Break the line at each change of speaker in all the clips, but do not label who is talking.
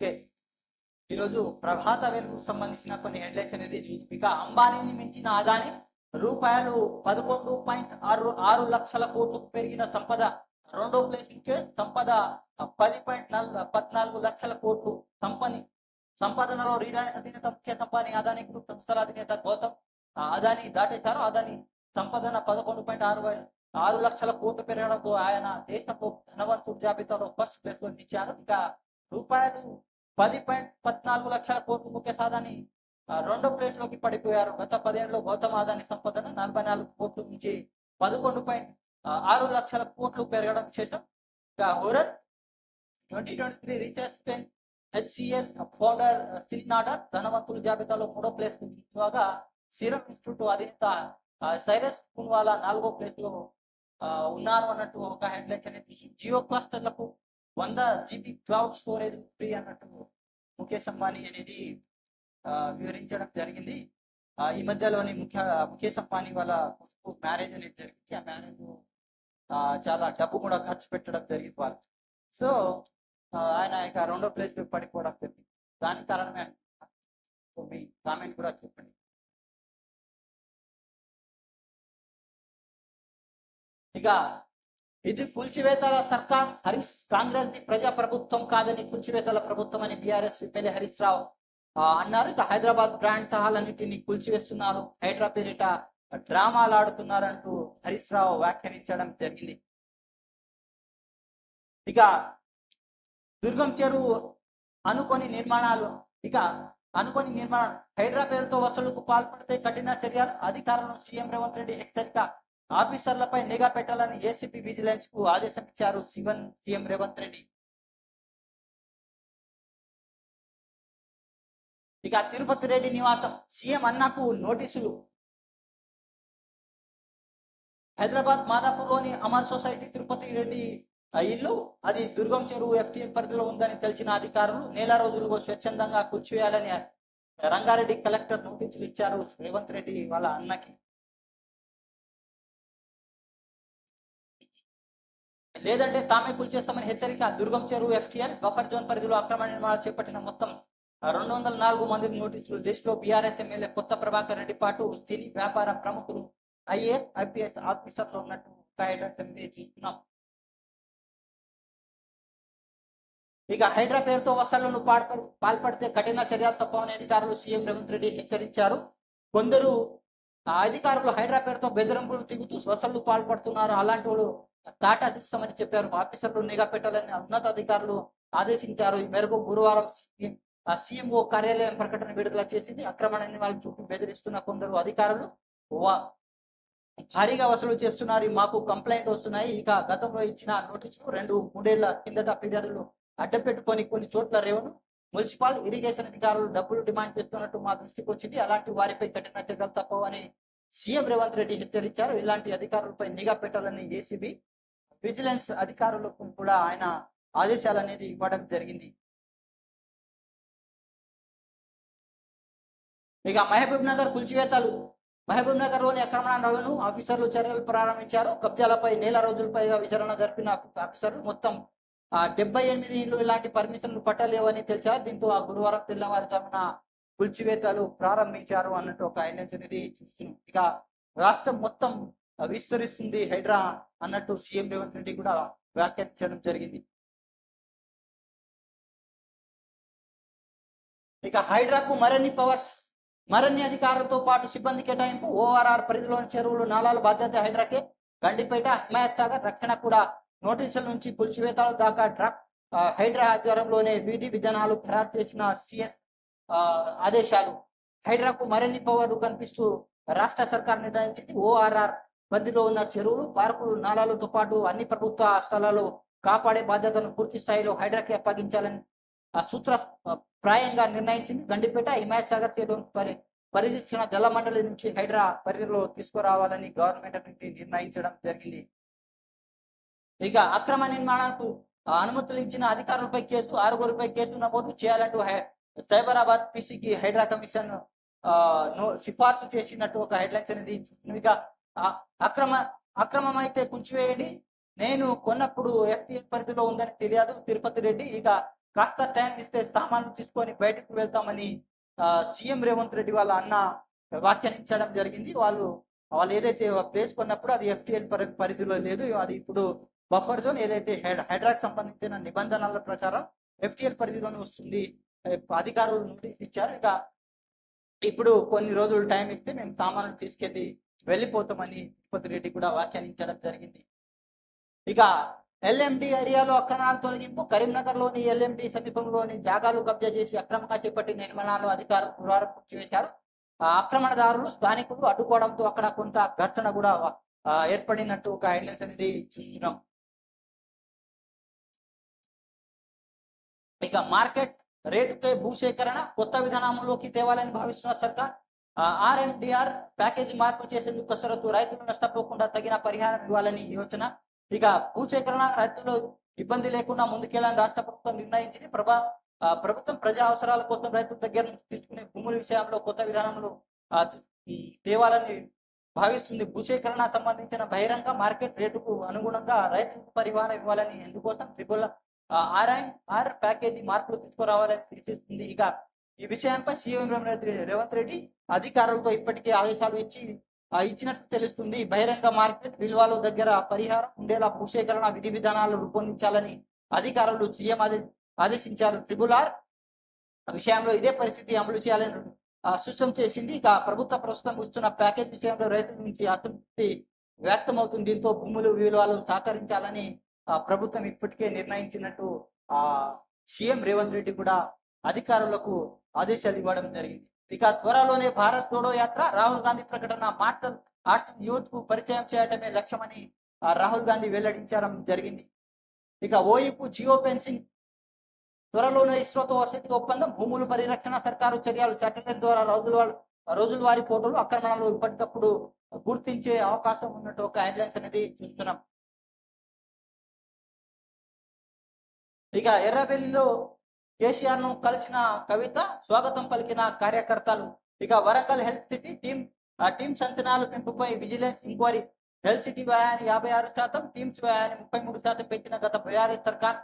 Okay, ఈరోజు ప్రభాత వెలుగుకు సంబంధించిన కొన్ని హెడ్లైన్స్ అనేది ఇక అంబానీని మించిన ఆదాని రూపాయలు 11.6 లక్షల కోట్లకు పెరిగిన సంపద. రెండో ప్లేస్ నుంచే సంపద 10.14 లక్షల కోట్లు. సంపాదనలో రిలయన్స్ అధినేత ముఖ్య సంపాదన అదానీ గ్రూప్ సంస్థల అధినేత గౌతమ్ అదానీ దాటేశారు. అదానీ సంపదన 11.6 లక్షల కోట్లు పెరగడంతో ఆయన దేశపు ధనవంతుల జాబితాలో ఫస్ట్ ప్లేస్ లో నిలిచారు. ఇక రూపాయలు 10.14 లక్షల కోట్లు ముఖ్య సాధాని రెండో ప్లేస్ లోకి పడిపోయారు. గత 10 ఏళ్లలో గౌతమ్ అదానీ సంపదన 44 కోట్ల నుంచి 11.6 లక్షల కోట్లు పెరగడం విశేషం. ఇక Hurun 2023 richest HCL founder Shiv Nadar ధనవంతుల జాబితాలో మూడో ప్లేస్ నిలిచగా సీరం ఇన్స్టిట్యూట్ అధినేత సైరస్ పున్వాలా 4వ ప్లేస్ లో ఉన్నారు అన్నట్టు ఒక హెడ్లైన్ అనేది. జియో క్లస్టర్లకు 100 GB క్లౌడ్ స్టోరేజ్ ఫ్రీ అన్నట్టు ముఖేష్ అంబానీ అనేది వివరించడం జరిగింది. ఈ మధ్యలోని ముఖేష్ అంబానీ వాళ్ళ మ్యారేజ్ అనేది జరిగింది. ఆ మ్యారేజ్ చాలా డబ్బు కూడా ఖర్చు పెట్టడం జరిగింది వాళ్ళు. సో ఆయన ఇక రెండో ప్లేస్ లో పడిపోవడం జరిగింది. దానికి కారణమే మీ కామెంట్ కూడా చెప్పండి. ఇక ఇది కూల్చివేతల సర్కార్ హరీష్ కాంగ్రెస్ ది ప్రజా ప్రభుత్వం కాదని కూల్చివేతల ప్రభుత్వం అని బీఆర్ఎస్ ఎమ్మెల్యే హరీష్ రావు అన్నారు. ఇక హైదరాబాద్ బ్రాండ్ సహాలన్నింటినీ కూల్చివేస్తున్నారు, హైడ్రా పేరిట డ్రామాలు ఆడుతున్నారంటూ హరీష్ రావు వ్యాఖ్యానించడం జరిగింది. ఇక దుర్గం చెరువు అనుకోని నిర్మాణాలు హైడ్రా పేరుతో వసూలుకు పాల్పడితే కఠిన చర్యలు. అధికారులను సీఎం రేవంత్ రెడ్డి హెచ్చరిక. ఆఫీసర్లపై నిఘా పెట్టాలని ఏసీపీ విజిలెన్స్ కు ఆదేశం ఇచ్చారు సీఎం రేవంత్ రెడ్డి. ఇక తిరుపతి రెడ్డి నివాసం సీఎం అన్నకు నోటీసులు. హైదరాబాద్ మాదాపూర్లోని అమర్ సొసైటీ తిరుపతి రెడ్డి ఇల్లు అది దుర్గం చెరువు ఎఫ్టీఎల్ పరిధిలో ఉందని తెలిసిన అధికారులు నెల రోజులుగా స్వచ్ఛందంగా కూర్చోయాలని రంగారెడ్డి కలెక్టర్ నోటీసులు ఇచ్చారు రేవంత్ రెడ్డి వాళ్ళ అన్నకి. లేదంటే తామే కూల్చేస్తామని హెచ్చరిక. దుర్గం చెరువు ఎఫ్టీఎల్ బఫర్ జోన్ పరిధిలో అక్రమ నిర్మాణాలు చేపట్టిన మొత్తం 204 మందికి నోటీసులు. దేశంలో బీఆర్ఎస్ ఎమ్మెల్యే కొత్త ప్రభాకర్ రెడ్డి పాటు సినీ వ్యాపార ప్రముఖులు ఐఏఎస్ ఐపీఎస్ ఆఫీసర్లు ఉన్నట్టు చూస్తున్నాం. ఇక హైడ్రా పేరుతో వసూళ్లను పాల్పడితే కఠిన చర్యలు తప్పవని అధికారులు సీఎం రేవంత్ రెడ్డి హెచ్చరించారు. కొందరు అధికారులు హైడ్రా పేరుతో బెదిరింపులు తిరుగుతూ వసూళ్లు పాల్పడుతున్నారు, అలాంటి వాళ్ళు టాటా సిస్టమని చెప్పారు. ఆఫీసర్లు నిఘా పెట్టాలని ఉన్నత అధికారులు ఆదేశించారు. ఈ మేరకు గురువారం సీఎంఓ కార్యాలయం ప్రకటన విడుదల చేసింది. అక్రమ నిర్మాణాల చుట్టూ బెదిరిస్తున్న కొందరు అధికారులు భారీగా వసూలు చేస్తున్నారు, మాకు కంప్లైంట్ వస్తున్నాయి. ఇక గతంలో ఇచ్చిన నోటీసులు 2-3 ఏళ్ల కిందట ఫిర్యాదులు అడ్డపెట్టుకొని కొన్ని చోట్ల రెవెన్యూ మున్సిపల్ ఇరిగేషన్ అధికారులు డబ్బులు డిమాండ్ చేస్తున్నట్టు మా దృష్టికి వచ్చింది. అలాంటి వారిపై కఠిన చర్యలు తప్పవని సీఎం రేవంత్ రెడ్డి హెచ్చరించారు. ఇలాంటి అధికారులపై నిఘా పెట్టాలని ఏసీబీ విజిలెన్స్ అధికారులకు కూడా ఆయన ఆదేశాలు అనేది ఇవ్వడం జరిగింది. ఇక మహబూబ్ నగర్ కూల్చివేతలు. మహబూబ్ నగర్ లోని అక్రమ రెవెన్యూ ఆఫీసర్లు చర్యలు ప్రారంభించారు. కబ్జాలపై నెల రోజులపైగా విచారణ జరిపిన ఆఫీసర్లు మొత్తం 78 ఇళ్లు ఇలాంటి పర్మిషన్లు పట్టలేవని తెలిసారు. దీంతో ఆ గురువారం తెల్లవారుజామున కూల్చివేతలు ప్రారంభించారు అన్నట్టు ఒక హెడ్లైన్స్ అనేది చూస్తున్నాం. ఇక రాష్ట్రం మొత్తం విస్తరిస్తుంది హైడ్రా అన్నట్టు సీఎం రేవంత్ రెడ్డి కూడా వ్యాఖ్యానించడం జరిగింది. ఇక హైడ్రాకు మరిన్ని అధికారులతో పాటు సిబ్బంది కేటాయింపు. ఓఆర్ఆర్ పరిధిలోని చెరువులు నాలాల బాధ్యత హైడ్రాకే. గండిపేట హిమాయత్ సాగర్ రక్షణ కూడా నోటీసుల నుంచి కూల్చివేతల దాకా హైడ్రా ఆధ్వర్యంలోనే విధి విధానాలు ఖరారు చేసిన సిఎస్ ఆదేశాలు. హైడ్రాకు మరిన్ని పవర్లు కనిపిస్తూ రాష్ట్ర సర్కార్ నిర్ణయించింది. ఓఆర్ఆర్ పరిధిలో ఉన్న చెరువులు, పార్కులు, నాలాలతో పాటు అన్ని ప్రభుత్వ స్థలాలు కాపాడే బాధ్యతను పూర్తి స్థాయిలో హైడ్రాకి అప్పగించాలని సూత్ర ప్రాయంగా నిర్ణయించింది. గండిపేట హిమాయత్ సాగర్ చెరువు పరిరక్షణ జల మండలి నుంచి హైడ్రా పరిధిలో తీసుకురావాలని గవర్నమెంట్ నుంచి నిర్ణయించడం జరిగింది. ఇక అక్రమ నిర్మాణాలకు అనుమతులు ఇచ్చిన అధికారులపై కేసు, 6గురిపై కేసు నమోదు చేయాలంటూ సైబరాబాద్ పీసీకి హైడ్రా కమిషన్ సిఫార్సు చేసినట్టు ఒక హెడ్లైన్స్ అనేది. ఇక అక్రమం అయితే కూల్చివేయండి, నేను కొన్నప్పుడు ఎఫ్టీఎస్ పరిధిలో ఉందని తెలియదు తిరుపతి రెడ్డి. ఇక కాస్త టైం ఇస్తే సామాన్లు తీసుకొని బయటకు వెళ్తామని సీఎం రేవంత్ రెడ్డి వాళ్ళ అన్న వ్యాఖ్యానించడం జరిగింది. వాళ్ళు ఏదైతే ప్లేస్ కొన్నప్పుడు అది ఎఫ్టీఎల్ పరిధిలో లేదు, అది ఇప్పుడు బఫర్ జోన్ ఏదైతే హైడ్రాక్ సంబంధించిన నిబంధనల ప్రకారం ఎఫ్టీఎల్ పరిధిలోనే వస్తుంది అధికారులు నోటీస్ ఇచ్చారు. ఇక ఇప్పుడు కొన్ని రోజులు టైం ఇస్తే మేము సామాన్లు తీసుకెళ్లి వెళ్ళిపోతామని తిరుపతి రెడ్డి కూడా వ్యాఖ్యానించడం జరిగింది. ఇక ఎల్ఎండి ఏరియాలో అక్రమాల తొలగింపు, కరీంనగర్ లోని ఎల్ఎండి సమీపంలోని జాగాలు కబ్జా చేసి అక్రమంగా చేపట్టిన నిర్మాణాలు అధికారులు గురువారం పూర్తి చేశారు. ఆక్రమణదారులు స్థానికులు అడ్డుకోవడంతో అక్కడ కొంత ఘర్షణ కూడా ఏర్పడినట్టు ఒక హెడ్లైన్స్ అనేది చూస్తున్నాం. ఇక మార్కెట్ రేటుపై భూసేకరణ కొత్త విధానంలోకి తేవాలని భావిస్తున్న సర్కార్. ఆర్ఎండిఆర్ ప్యాకేజీ మార్పు చేసేందుకు కసరత్తు, రైతులు నష్టపోకుండా తగిన పరిహారం ఇవ్వాలని యోచన. ఇక భూసేకరణ రైతులు ఇబ్బంది లేకుండా ముందుకెళ్లాలని రాష్ట్ర ప్రభుత్వం నిర్ణయించింది. ప్రభుత్వం ప్రజా అవసరాల కోసం రైతుల దగ్గర నుంచి తీసుకునే భూముల విషయంలో కొత్త విధానంలో తేవాలని భావిస్తుంది. భూసేకరణ సంబంధించిన బహిరంగ మార్కెట్ రేటుకు అనుగుణంగా రైతులకు పరిహారం ఇవ్వాలని, ఎందుకోసం ఆర్ ప్యాకేజీ మార్పులు తీసుకురావాలని సూచిస్తుంది. ఇక ఈ విషయంపై సీఎం రేవంత్ రెడ్డి అధికారులతో ఇప్పటికే ఆదేశాలు ఇచ్చినట్టు తెలుస్తుంది. బహిరంగ మార్కెట్ విలువల దగ్గర పరిహారం ఉండేలా భూసేకరణ విధి విధానాలు రూపొందించాలని అధికారులు సీఎం ఆదేశించారు. ఆర్ విషయంలో ఇదే పరిస్థితి అమలు చేయాలని స్పష్టం చేసింది. ఇక ప్రస్తుతం ఇస్తున్న ప్యాకేజ్ విషయంలో రైతుల నుంచి అసంతృప్తి వ్యక్తమవుతుంది. దీంతో భూములు విలువలు సహకరించాలని ప్రభుత్వం ఇప్పటికే నిర్ణయించినట్టు సీఎం రేవంత్ రెడ్డి కూడా అధికారులకు ఆదేశాలు ఇవ్వడం జరిగింది. ఇక త్వరలోనే భారత్ జోడో యాత్ర, రాహుల్ గాంధీ ప్రకటన, మార్షల్ ఆర్ట్స్ యూత్ కు పరిచయం చేయటమే లక్ష్యమని రాహుల్ గాంధీ వెల్లడించడం జరిగింది. ఇక ఓయిపు జియో ఫెన్సింగ్, త్వరలోనే ఇస్రోతో వసతి ఒప్పందం, భూముల పరిరక్షణ సర్కారు చర్యలు, శాటిలైట్ ద్వారా రోజులవారీ ఫోటోలు ఆక్రమణలు ఇప్పటికప్పుడు గుర్తించే అవకాశం ఉన్నట్టు ఒక హెడ్లైన్స్ అనేది చూస్తున్నాం. ఇక ఎర్రబెల్లిలో కేసీఆర్ ను కలిసిన కవిత, స్వాగతం పలికిన కార్యకర్తలు. ఇక వరంగల్ హెల్త్ సిటీ టీమ్స్ అంచనాల పెంపుపై విజిలెన్స్ ఎంక్వైరీ. హెల్త్ సిటీ వ్యయాన్ని 56%, టీమ్స్ వ్యయాన్ని 33% పెంచిన గత బీఆర్ఎస్ సర్కార్.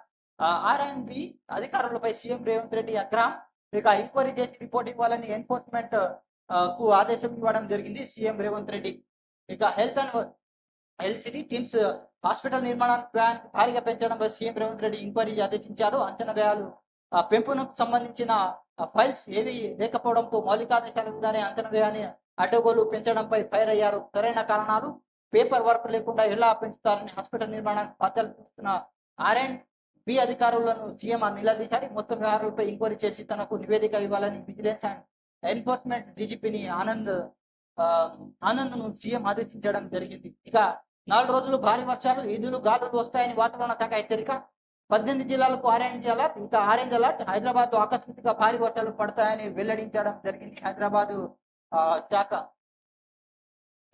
ఆర్ఎండ్బి అధికారులపై సీఎం రేవంత్ రెడ్డి ఆగ్రహం. ఇక ఎంక్వైరీ చేసి రిపోర్ట్ ఇవ్వాలని ఎన్ఫోర్స్మెంట్ కు ఆదేశం ఇవ్వడం జరిగింది సీఎం రేవంత్ రెడ్డి. ఇక హెల్త్ సిటీ టీమ్స్ హాస్పిటల్ నిర్మాణానికి భారీగా పెంచడంపై సీఎం రేవంత్ రెడ్డి ఎంక్వైరీ ఆదేశించారు. అంచనా వ్యయాలు పెంపునకు సంబంధించిన ఫైల్స్ ఏవి లేకపోవడంతో మౌలికాదేశాల మీదనే అంచనా వ్యయాన్ని అడ్డగోలు పెంచడంపై ఫైర్ అయ్యారు. సరైన కారణాలు, పేపర్ వర్క్ లేకుండా ఎలా పెంచుతారని హాస్పిటల్ నిర్మాణానికి బాధ్యతలు చూస్తున్న ఆర్ఎండ్బి అధికారులను సీఎం నిలదీశారు. మొత్తం వ్యవహారాలపై ఎంక్వైరీ చేసి తనకు నివేదిక ఇవ్వాలని విజిలెన్స్ అండ్ ఎన్ఫోర్స్మెంట్ డీజీపీని ఆనంద్ ను సీఎం ఆదేశించడం జరిగింది. ఇక 4 రోజులు భారీ వర్షాలు, ఈదులు గాలులు వస్తాయని వాతావరణ శాఖ హెచ్చరిక. 18 జిల్లాలకు ఆరెంజ్ అలర్ట్. ఇంకా ఆరెంజ్ అలర్ట్. హైదరాబాద్ ఆకస్మికంగా భారీ వర్షాలు పడతాయని వెల్లడించడం జరిగింది హైదరాబాద్ శాఖ.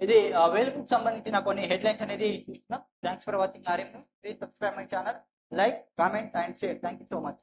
ఇది వెలుగుకు సంబంధించిన కొన్ని హెడ్లైన్స్ అనేది చూస్తున్నాం. Thanks for watching RM news. Please subscribe my channel, like, comment and share. Thank you so much.